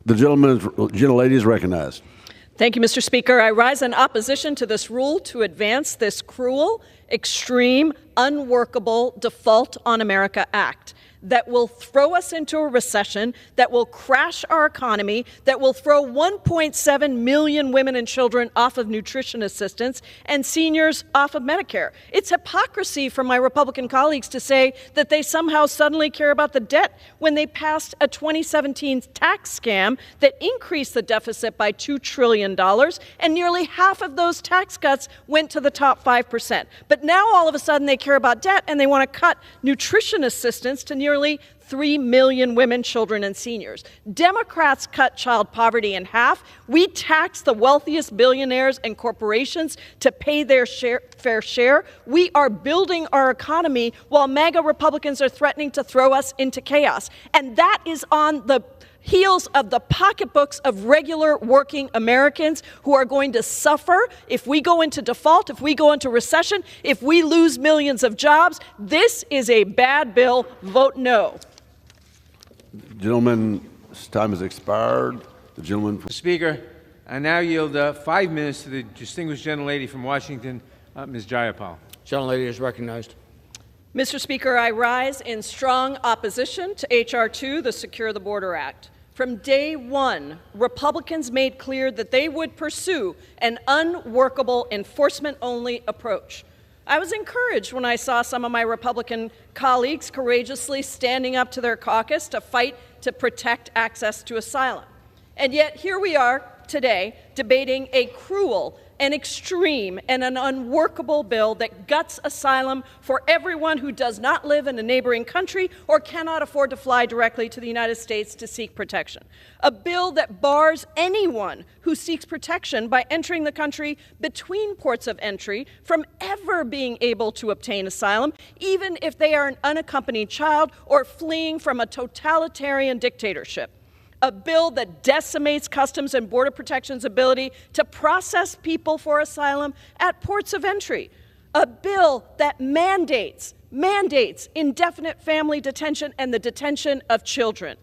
The gentlelady is recognized. Thank you, Mr. Speaker. I rise in opposition to this rule to advance this cruel, extreme, unworkable Default on America Act that will throw us into a recession, that will crash our economy, that will throw 1.7 million women and children off of nutrition assistance and seniors off of Medicare. It's hypocrisy from my Republican colleagues to say that they somehow suddenly care about the debt when they passed a 2017 tax scam that increased the deficit by $2 trillion, and nearly half of those tax cuts went to the top 5%. But now all of a sudden they care about debt and they want to cut nutrition assistance to nearly 3 million women, children, and seniors. Democrats cut child poverty in half. We tax the wealthiest billionaires and corporations to pay their fair share. We are building our economy while MAGA Republicans are threatening to throw us into chaos. And that is on the heels of the pocketbooks of regular working Americans who are going to suffer if we go into default, if we go into recession, if we lose millions of jobs. This is a bad bill. Vote no. Gentleman's time has expired. The gentleman. Mr. Speaker, I now yield 5 minutes to the distinguished gentlelady from Washington, Ms. Jayapal. Gentlelady is recognized. Mr. Speaker, I rise in strong opposition to H.R. 2, the Secure the Border Act. From day one, Republicans made clear that they would pursue an unworkable enforcement-only approach. I was encouraged when I saw some of my Republican colleagues courageously standing up to their caucus to fight to protect access to asylum. And yet here we are today debating a cruel, an extreme, and an unworkable bill that guts asylum for everyone who does not live in a neighboring country or cannot afford to fly directly to the United States to seek protection. A bill that bars anyone who seeks protection by entering the country between ports of entry from ever being able to obtain asylum, even if they are an unaccompanied child or fleeing from a totalitarian dictatorship. A bill that decimates Customs and Border Protection's ability to process people for asylum at ports of entry. A bill that mandates indefinite family detention and the detention of children.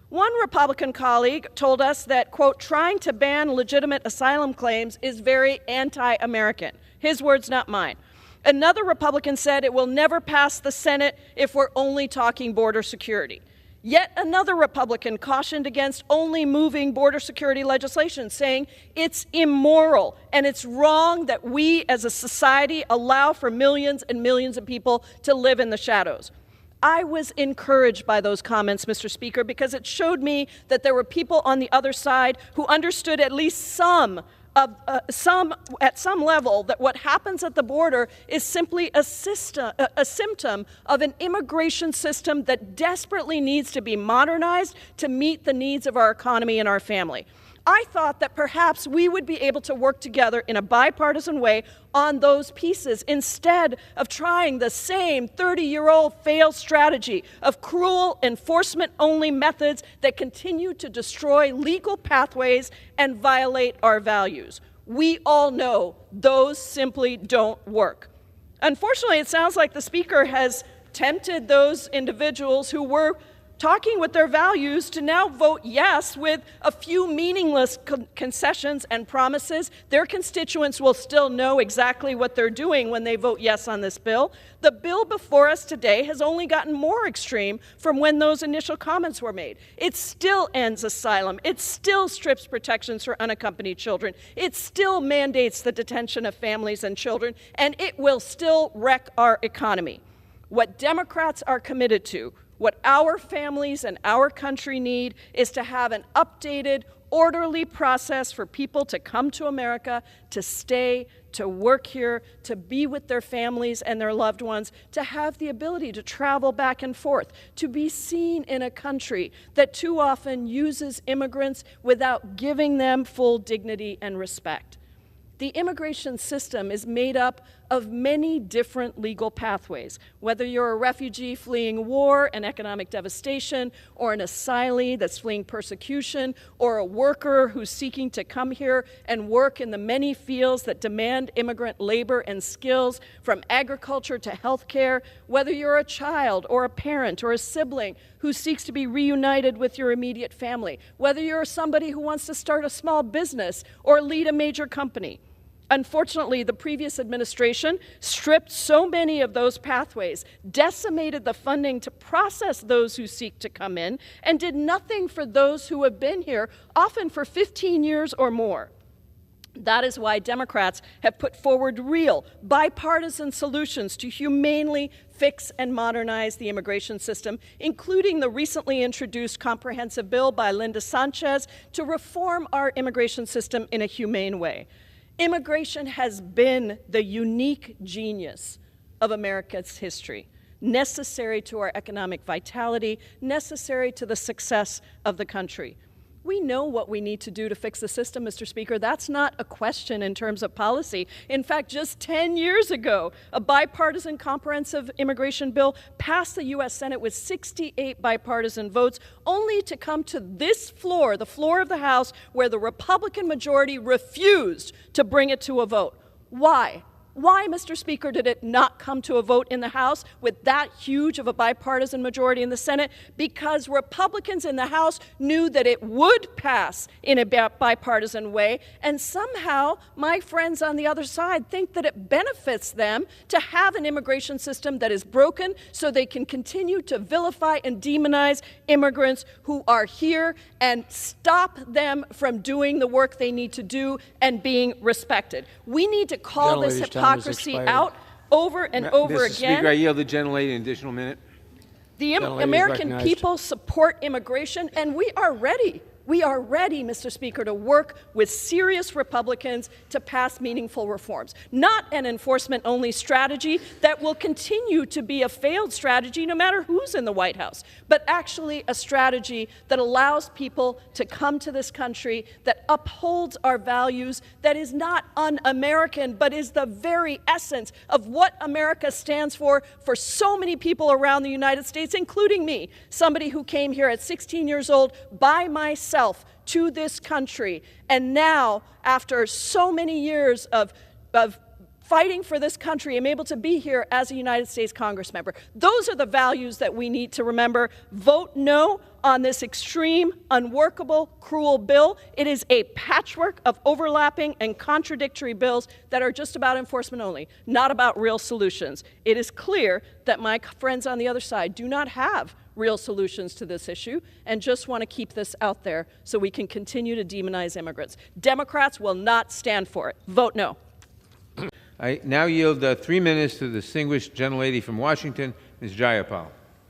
One Republican colleague told us that, quote, trying to ban legitimate asylum claims is very anti-American. His words, not mine. Another Republican said it will never pass the Senate if we're only talking border security. Yet another Republican cautioned against only moving border security legislation, saying it's immoral and it's wrong that we as a society allow for millions and millions of people to live in the shadows. I was encouraged by those comments, Mr. Speaker, because it showed me that there were people on the other side who understood at least at some level that what happens at the border is simply a symptom of an immigration system that desperately needs to be modernized to meet the needs of our economy and our family. I thought that perhaps we would be able to work together in a bipartisan way on those pieces instead of trying the same 30-year-old failed strategy of cruel enforcement-only methods that continue to destroy legal pathways and violate our values. We all know those simply don't work. Unfortunately, it sounds like the Speaker has tempted those individuals who were talking with their values to now vote yes with a few meaningless concessions and promises. Their constituents will still know exactly what they're doing when they vote yes on this bill. The bill before us today has only gotten more extreme from when those initial comments were made. It still ends asylum. It still strips protections for unaccompanied children. It still mandates the detention of families and children, and it will still wreck our economy. What Democrats are committed to, what our families and our country need, is to have an updated, orderly process for people to come to America, to stay, to work here, to be with their families and their loved ones, to have the ability to travel back and forth, to be seen in a country that too often uses immigrants without giving them full dignity and respect. The immigration system is made up of many different legal pathways, whether you're a refugee fleeing war and economic devastation, or an asylee that's fleeing persecution, or a worker who's seeking to come here and work in the many fields that demand immigrant labor and skills, from agriculture to healthcare, whether you're a child or a parent or a sibling who seeks to be reunited with your immediate family, whether you're somebody who wants to start a small business or lead a major company. Unfortunately, the previous administration stripped so many of those pathways, decimated the funding to process those who seek to come in, and did nothing for those who have been here, often for 15 years or more. That is why Democrats have put forward real, bipartisan solutions to humanely fix and modernize the immigration system, including the recently introduced comprehensive bill by Linda Sanchez to reform our immigration system in a humane way. Immigration has been the unique genius of America's history, necessary to our economic vitality, necessary to the success of the country. We know what we need to do to fix the system, Mr. Speaker. That's not a question in terms of policy. In fact, just 10 years ago, a bipartisan comprehensive immigration bill passed the U.S. Senate with 68 bipartisan votes, only to come to this floor, the floor of the House, where the Republican majority refused to bring it to a vote. Why? Why, Mr. Speaker, did it not come to a vote in the House with that huge of a bipartisan majority in the Senate? Because Republicans in the House knew that it would pass in a bipartisan way, and somehow my friends on the other side think that it benefits them to have an immigration system that is broken so they can continue to vilify and demonize immigrants who are here and stop them from doing the work they need to do and being respected. We need to call this hypocrisy out over and over Mr. again. Speaker, I yield the gentlelady an additional minute. The American people support immigration, and we are ready. We are ready, Mr. Speaker, to work with serious Republicans to pass meaningful reforms. Not an enforcement-only strategy that will continue to be a failed strategy no matter who's in the White House, but actually a strategy that allows people to come to this country, that upholds our values, that is not un-American, but is the very essence of what America stands for so many people around the United States, including me, somebody who came here at 16 years old by myself to this country, and now, after so many years of fighting for this country, I'm able to be here as a United States Congress member. Those are the values that we need to remember. Vote no on this extreme, unworkable, cruel bill. It is a patchwork of overlapping and contradictory bills that are just about enforcement only, not about real solutions. It is clear that my friends on the other side do not have real solutions to this issue and just want to keep this out there so we can continue to demonize immigrants. Democrats will not stand for it. Vote no. I now yield 3 minutes to the distinguished gentlelady from Washington, Ms. Jayapal.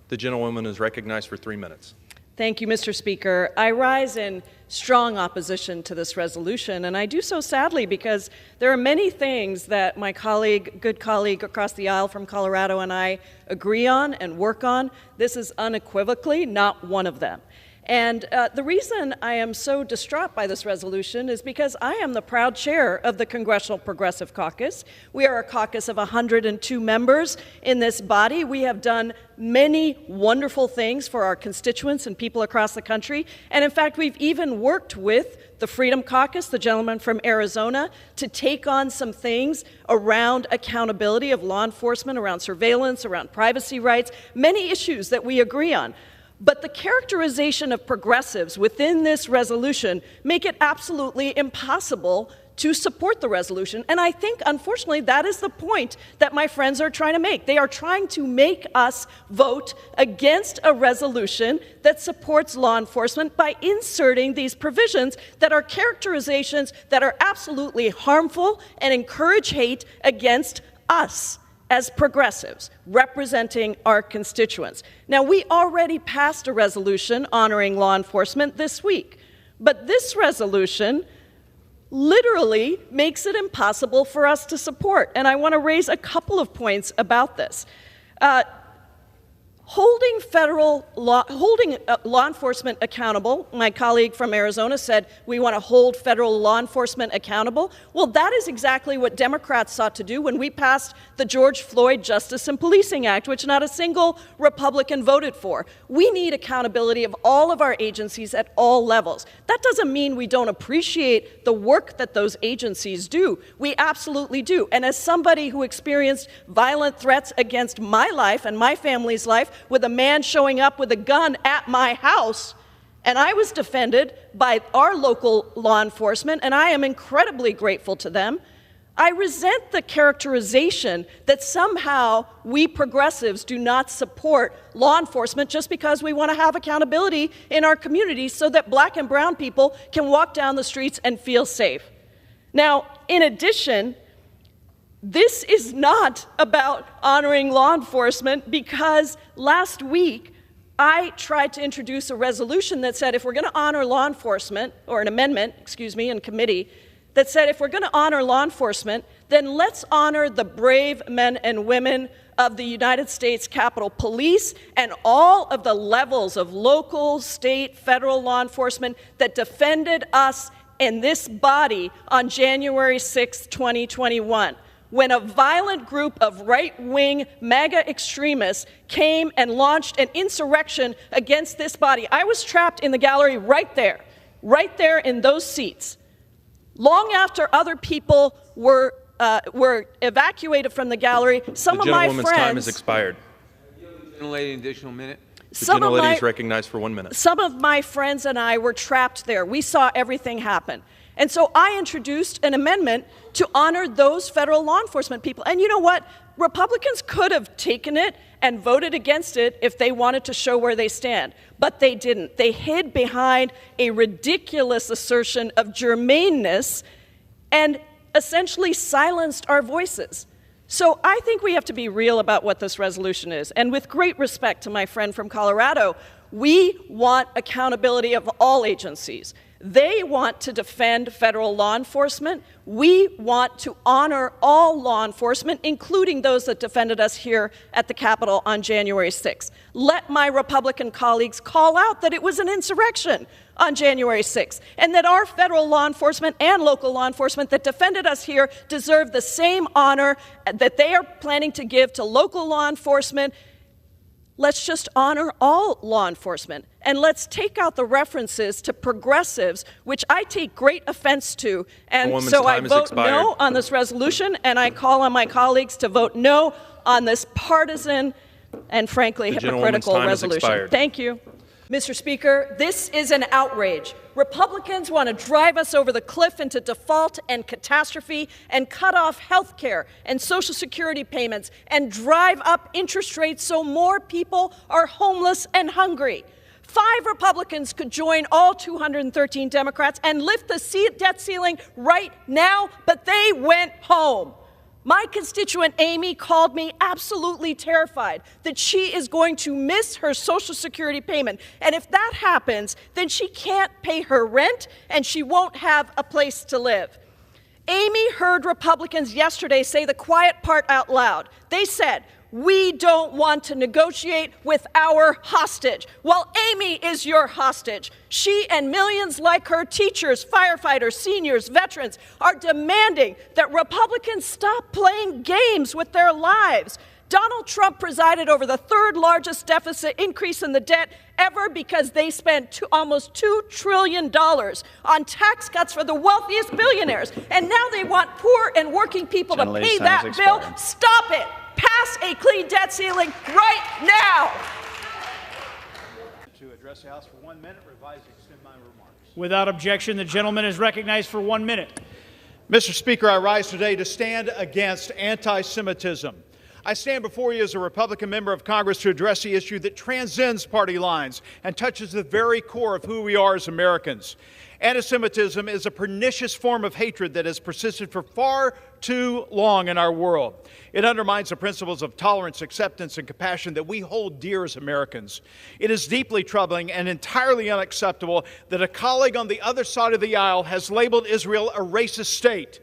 The gentlewoman is recognized for 3 minutes. Thank you, Mr. Speaker. I rise in strong opposition to this resolution, and I do so sadly because there are many things that my good colleague across the aisle from Colorado and I agree on and work on. This is unequivocally not one of them. And the reason I am so distraught by this resolution is because I am the proud chair of the Congressional Progressive Caucus. We are a caucus of 102 members in this body. We have done many wonderful things for our constituents and people across the country. And in fact, we've even worked with the Freedom Caucus, the gentleman from Arizona, to take on some things around accountability of law enforcement, around surveillance, around privacy rights, many issues that we agree on. But the characterization of progressives within this resolution make it absolutely impossible to support the resolution. And I think, unfortunately, that is the point that my friends are trying to make. They are trying to make us vote against a resolution that supports law enforcement by inserting these provisions that are characterizations that are absolutely harmful and encourage hate against us as progressives representing our constituents. Now, we already passed a resolution honoring law enforcement this week, but this resolution literally makes it impossible for us to support. And I want to raise a couple of points about this. Holding law enforcement accountable, my colleague from Arizona said we want to hold federal law enforcement accountable. Well, that is exactly what Democrats sought to do when we passed the George Floyd Justice and Policing Act, which not a single Republican voted for. We need accountability of all of our agencies at all levels. That doesn't mean we don't appreciate the work that those agencies do. We absolutely do. And as somebody who experienced violent threats against my life and my family's life, with a man showing up with a gun at my house, and I was defended by our local law enforcement, and I am incredibly grateful to them. I resent the characterization that somehow we progressives do not support law enforcement just because we want to have accountability in our communities so that black and brown people can walk down the streets and feel safe. Now, in addition, this is not about honoring law enforcement, because last week I tried to introduce a resolution that said if we're going to honor law enforcement, or an amendment, in committee, that said if we're going to honor law enforcement, then let's honor the brave men and women of the United States Capitol Police and all of the levels of local, state, federal law enforcement that defended us in this body on January 6, 2021. When a violent group of right-wing MAGA extremists came and launched an insurrection against this body. I was trapped in the gallery right there in those seats. Long after other people were evacuated from the gallery, some of my friends— The gentlewoman's time has expired. Gentlelady, an additional minute. The gentlelady is recognized for 1 minute. Some of my friends and I were trapped there. We saw everything happen. And so I introduced an amendment to honor those federal law enforcement people. And you know what? Republicans could have taken it and voted against it if they wanted to show where they stand. But they didn't. They hid behind a ridiculous assertion of germaneness and essentially silenced our voices. So I think we have to be real about what this resolution is. And with great respect to my friend from Colorado, we want accountability of all agencies. They want to defend federal law enforcement. We want to honor all law enforcement, including those that defended us here at the Capitol on January 6th. Let my Republican colleagues call out that it was an insurrection on January 6th, and that our federal law enforcement and local law enforcement that defended us here deserve the same honor that they are planning to give to local law enforcement. Let's just honor all law enforcement, and let's take out the references to progressives, which I take great offense to. And so I vote no on this resolution, and I call on my colleagues to vote no on this partisan and frankly hypocritical resolution. Thank you. Mr. Speaker, this is an outrage. Republicans want to drive us over the cliff into default and catastrophe and cut off health care and Social Security payments and drive up interest rates so more people are homeless and hungry. 5 Republicans could join all 213 Democrats and lift the debt ceiling right now, but they went home. My constituent Amy called me absolutely terrified that she is going to miss her Social Security payment. And if that happens, then she can't pay her rent and she won't have a place to live. Amy heard Republicans yesterday say the quiet part out loud. They said, "We don't want to negotiate with our hostage." Well, Amy is your hostage. She and millions like her, teachers, firefighters, seniors, veterans, are demanding that Republicans stop playing games with their lives. Donald Trump presided over the 3rd largest deficit increase in the debt ever because they spent almost $2 trillion on tax cuts for the wealthiest billionaires. And now they want poor and working people to pay that bill. Stop it. Pass a clean debt ceiling right now. To address the House for 1 minute, revise and extend my remarks. Without objection, the gentleman is recognized for 1 minute. Mr. Speaker, I rise today to stand against anti-Semitism. I stand before you as a Republican member of Congress to address the issue that transcends party lines and touches the very core of who we are as Americans. Anti-Semitism is a pernicious form of hatred that has persisted for far too long in our world. It undermines the principles of tolerance, acceptance, and compassion that we hold dear as Americans. It is deeply troubling and entirely unacceptable that a colleague on the other side of the aisle has labeled Israel a racist state.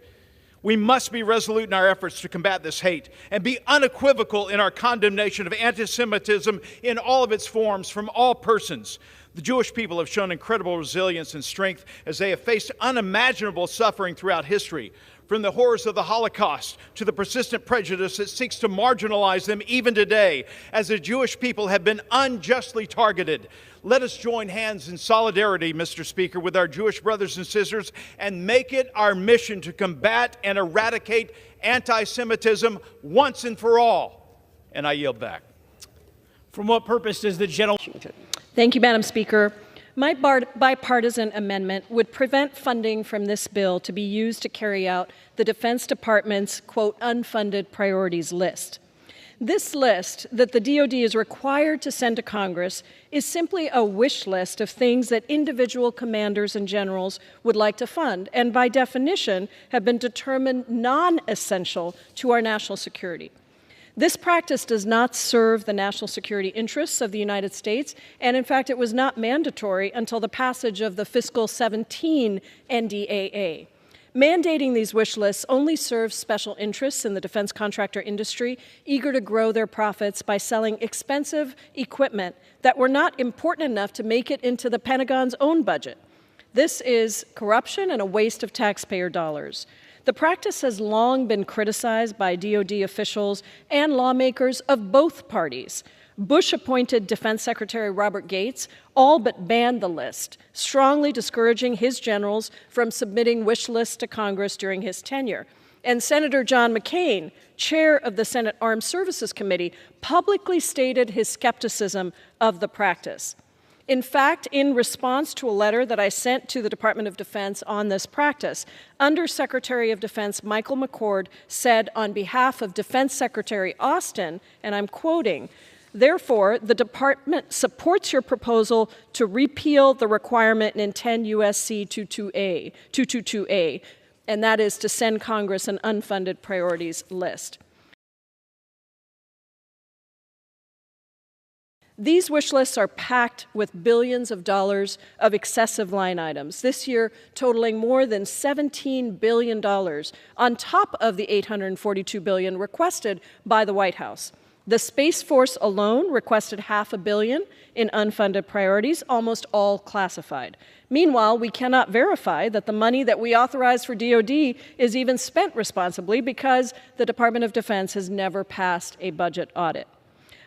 We must be resolute in our efforts to combat this hate and be unequivocal in our condemnation of anti-Semitism in all of its forms from all persons. The Jewish people have shown incredible resilience and strength as they have faced unimaginable suffering throughout history, from the horrors of the Holocaust to the persistent prejudice that seeks to marginalize them even today, as the Jewish people have been unjustly targeted. Let us join hands in solidarity, Mr. Speaker, with our Jewish brothers and sisters and make it our mission to combat and eradicate anti-Semitism once and for all. And I yield back. From what purpose does the gentleman? Thank you, Madam Speaker. My bipartisan amendment would prevent funding from this bill to be used to carry out the Defense Department's, quote, unfunded priorities list. This list that the DoD is required to send to Congress is simply a wish list of things that individual commanders and generals would like to fund, and by definition have been determined non-essential to our national security. This practice does not serve the national security interests of the United States, and in fact, it was not mandatory until the passage of the fiscal 17 NDAA. Mandating these wish lists only serves special interests in the defense contractor industry, eager to grow their profits by selling expensive equipment that were not important enough to make it into the Pentagon's own budget. This is corruption and a waste of taxpayer dollars. The practice has long been criticized by DoD officials and lawmakers of both parties. Bush-appointed Defense Secretary Robert Gates all but banned the list, strongly discouraging his generals from submitting wish lists to Congress during his tenure. And Senator John McCain, chair of the Senate Armed Services Committee, publicly stated his skepticism of the practice. In fact, in response to a letter that I sent to the Department of Defense on this practice, Undersecretary of Defense Michael McCord said on behalf of Defense Secretary Austin, and I'm quoting, "Therefore, the Department supports your proposal to repeal the requirement in 10 U.S.C. 222A, and that is to send Congress an unfunded priorities list." These wish lists are packed with billions of dollars of excessive line items, this year totaling more than $17 billion, on top of the $842 billion requested by the White House. The Space Force alone requested $500 million in unfunded priorities, almost all classified. Meanwhile, we cannot verify that the money that we authorize for DoD is even spent responsibly because the Department of Defense has never passed a budget audit.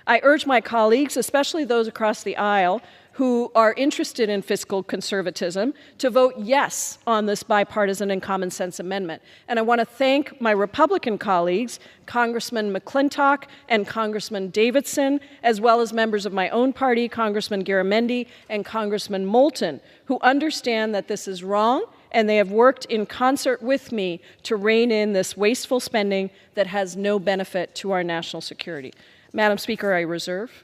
I urge my colleagues, especially those across the aisle who are interested in fiscal conservatism, to vote yes on this bipartisan and common sense amendment. And I want to thank my Republican colleagues, Congressman McClintock and Congressman Davidson, as well as members of my own party, Congressman Garamendi and Congressman Moulton, who understand that this is wrong, and they have worked in concert with me to rein in this wasteful spending that has no benefit to our national security. Madam Speaker, I reserve.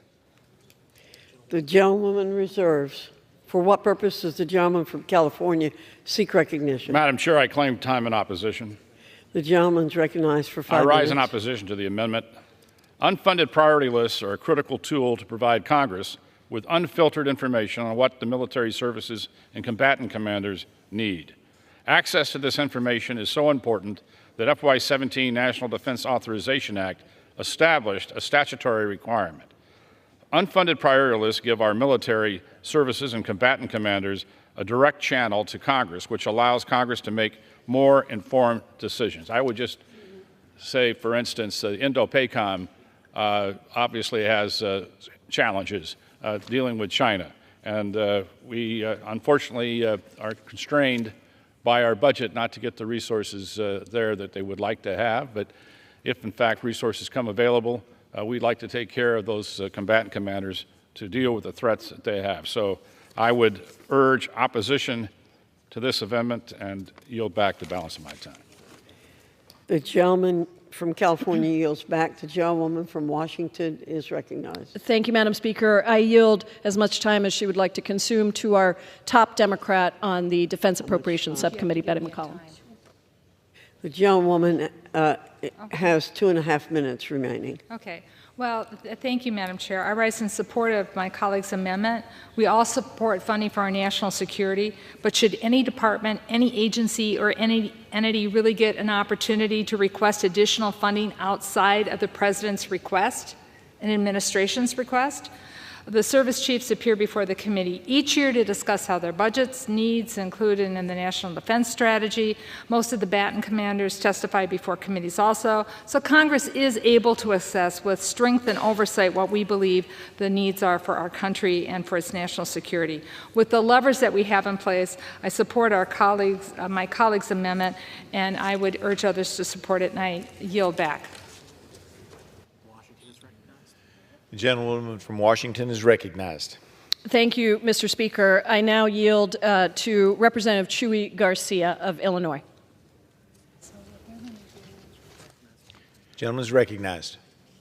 The gentlewoman reserves. For what purpose does the gentleman from California seek recognition? Madam Chair, I claim time in opposition. The gentleman is recognized for 5 minutes. I rise in opposition to the amendment. Unfunded priority lists are a critical tool to provide Congress with unfiltered information on what the military services and combatant commanders need. Access to this information is so important that FY17 National Defense Authorization Act established a statutory requirement. Unfunded priority lists give our military services and combatant commanders a direct channel to Congress, which allows Congress to make more informed decisions. I would just say, for instance, Indo-PACOM obviously has challenges dealing with China, and we unfortunately are constrained by our budget not to get the resources there that they would like to have, but if, in fact, resources come available, we'd like to take care of those combatant commanders to deal with the threats that they have. So I would urge opposition to this amendment and yield back the balance of my time. The gentleman from California yields back. The gentlewoman from Washington is recognized. Thank you, Madam Speaker. I yield as much time as she would like to consume to our top Democrat on the Defense Appropriations Subcommittee, Betty McCollum. The gentlewoman has 2.5 minutes remaining. Okay. Well, thank you, Madam Chair. I rise in support of my colleague's amendment. We all support funding for our national security, but should any department, any agency, or any entity really get an opportunity to request additional funding outside of the President's request and administration's request? The service chiefs appear before the committee each year to discuss how their budgets, needs, included in the National Defense Strategy. Most of the battalion commanders testify before committees also. So Congress is able to assess with strength and oversight what we believe the needs are for our country and for its national security. With the levers that we have in place, I support our colleagues, my colleague's amendment, and I would urge others to support it, and I yield back. The gentlewoman from Washington is recognized. Thank you, Mr. Speaker. I now yield to Representative Chuy Garcia of Illinois. Gentleman is recognized.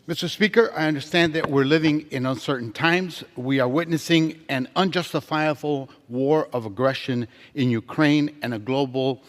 Mr. Speaker, I understand that we're living in uncertain times. We are witnessing an unjustifiable war of aggression in Ukraine and a global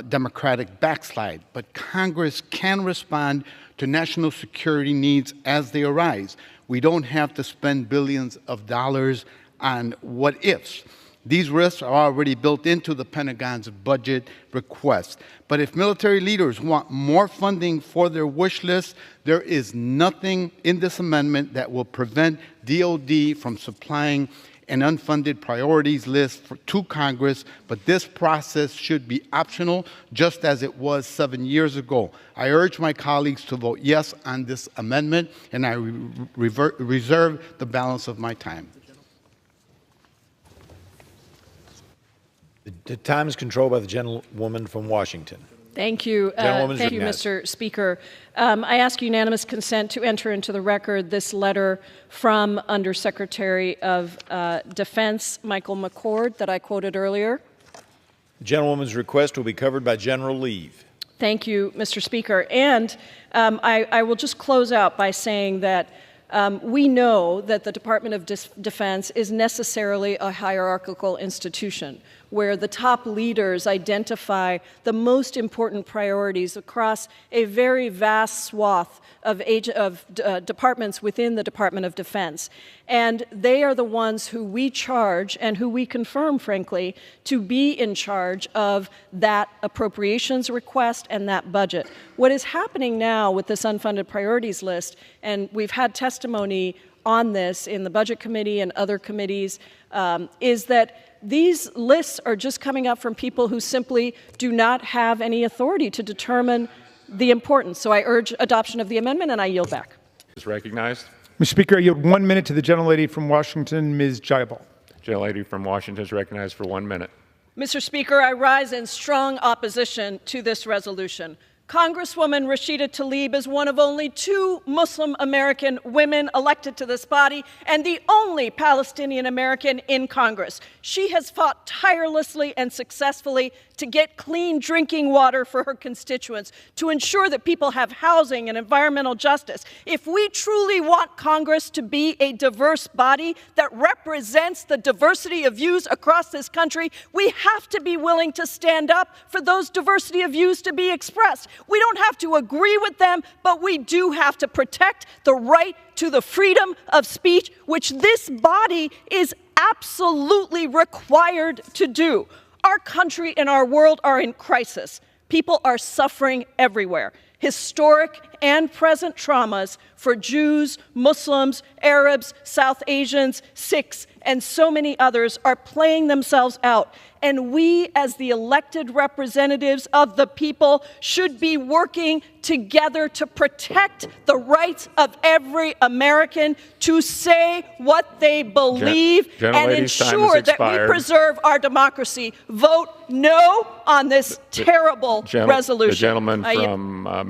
democratic backslide. But Congress can respond to national security needs as they arise. We don't have to spend billions of dollars on what-ifs. These risks are already built into the Pentagon's budget request. But if military leaders want more funding for their wish list, there is nothing in this amendment that will prevent DoD from supplying an unfunded priorities list to Congress, but this process should be optional, just as it was 7 years ago. I urge my colleagues to vote yes on this amendment, and I reserve the balance of my time. The time is controlled by the gentlewoman from Washington. Thank you. Thank you, Mr. Speaker. I ask unanimous consent to enter into the record this letter from Undersecretary of Defense Michael McCord that I quoted earlier. The gentlewoman's request will be covered by general leave. Thank you, Mr. Speaker. And I will just close out by saying that we know that the Department of Defense is necessarily a hierarchical institution where the top leaders identify the most important priorities across a very vast swath of departments within the Department of Defense. And they are the ones who we charge and who we confirm, frankly, to be in charge of that appropriations request and that budget. What is happening now with this unfunded priorities list, and we've had testimony on this in the Budget Committee and other committees, is that these lists are just coming up from people who simply do not have any authority to determine the importance. So I urge adoption of the amendment, and I yield back. Is recognized. Mr. Speaker, I yield 1 minute to the gentlelady from Washington, Ms. Jayapal. Gentlelady from Washington is recognized for 1 minute. Mr. Speaker, I rise in strong opposition to this resolution. Congresswoman Rashida Tlaib is one of only 2 Muslim American women elected to this body and the only Palestinian American in Congress. She has fought tirelessly and successfully to get clean drinking water for her constituents, to ensure that people have housing and environmental justice. If we truly want Congress to be a diverse body that represents the diversity of views across this country, we have to be willing to stand up for those diversity of views to be expressed. We don't have to agree with them, but we do have to protect the right to the freedom of speech, which this body is absolutely required to do. Our country and our world are in crisis. People are suffering everywhere. Historic and present traumas for Jews, Muslims, Arabs, South Asians, Sikhs, and so many others are playing themselves out. And we, as the elected representatives of the people, should be working together to protect the rights of every American to say what they believe and ensure that we preserve our democracy. Vote no on this terrible resolution. The gentleman from Maryland.